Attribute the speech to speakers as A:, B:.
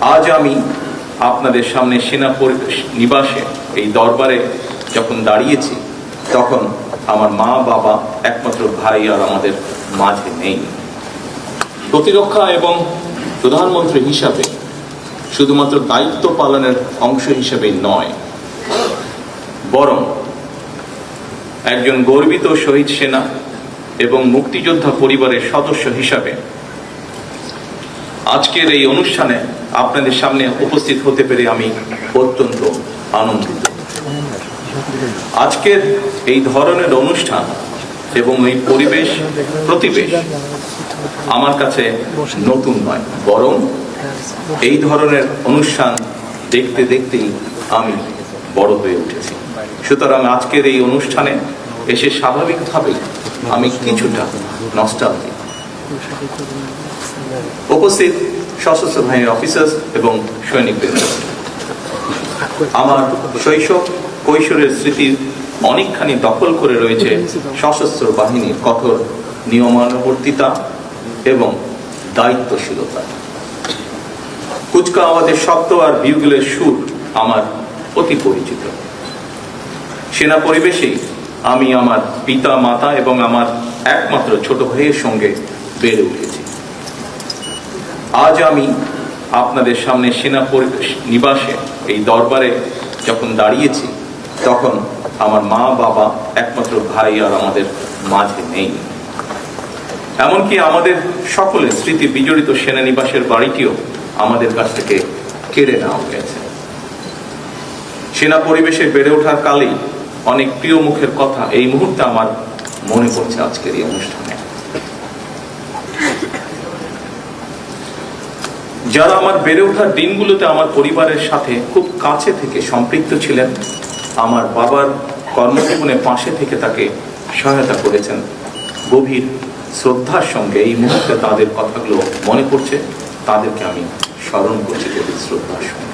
A: আজ আমি আপনাদের সামনে সেনা নিবাসে এই দরবারে যখন দাঁড়িয়েছি, তখন আমার মা বাবা, একমাত্র ভাই আর আমাদের মাঝে নেই। প্রতিরক্ষা এবং প্রধানমন্ত্রী হিসাবে শুধুমাত্র দায়িত্ব পালনের অংশ হিসেবেই নয়, বরং একজন গর্বিত শহীদ সেনা এবং মুক্তিযোদ্ধা পরিবারের সদস্য হিসাবে আজকের এই অনুষ্ঠানে আপনাদের সামনে উপস্থিত হতে পেরে আমি অত্যন্ত আনন্দিত। আজকের এই ধরনের অনুষ্ঠান এবং এই প্রতিবেশ আমার কাছে নতুন নয়, বরং এই ধরনের অনুষ্ঠান দেখতে দেখতেই আমি বড় হয়ে উঠেছি। সুতরাং আজকের এই অনুষ্ঠানে এসে স্বাভাবিকভাবেই আমি কিছুটা নস্টালজিক। উপস্থিত সশস্ত্র বাহিনীর অফিসার্স এবং সৈনিকদের, আমার শৈশব কৈশোরের স্মৃতির অনেকখানি দখল করে রয়েছে সশস্ত্র বাহিনীর কঠোর নিয়মানুবর্তিতা এবং দায়িত্বশীলতা। কুচকাওয়াজের শব্দ আর বিউগলের সুর আমার অতি পরিচিত। সেনা পরিবেশেই আমি আমার পিতা মাতা এবং আমার একমাত্র ছোট ভাইয়ের সঙ্গে বেড়ে উঠেছি। আজ আমি আপনাদের সামনে সেনা নিবাসে এই দরবারে যখন দাঁড়িয়েছি, তখন আমার মা বাবা, একমাত্র ভাই আর আমাদের মাঝে নেই। এমনকি আমাদের সকলের স্মৃতি বিজড়িত সেনানিবাসের বাড়িটিও আমাদের কাছ থেকে কেড়ে নেওয়া হয়েছে। সেনা পরিবেশে বেড়ে ওঠার কালেই অনেক প্রিয় মুখের কথা এই মুহূর্তে আমার মনে পড়ছে আজকের এই অনুষ্ঠানে। যারা আমার বেড়ে ওঠার দিনগুলোতে আমার পরিবারের সাথে খুব কাছে থেকে সম্পৃক্ত ছিলেন, আমার বাবার কর্মজীবনে পাশে থেকে তাকে সহায়তা করেছেন, গভীর শ্রদ্ধার সঙ্গে এই মুহূর্তে তাদের কথাগুলো মনে পড়ছে, তাদেরকে আমি স্মরণ করছি গভীর শ্রদ্ধার সঙ্গে।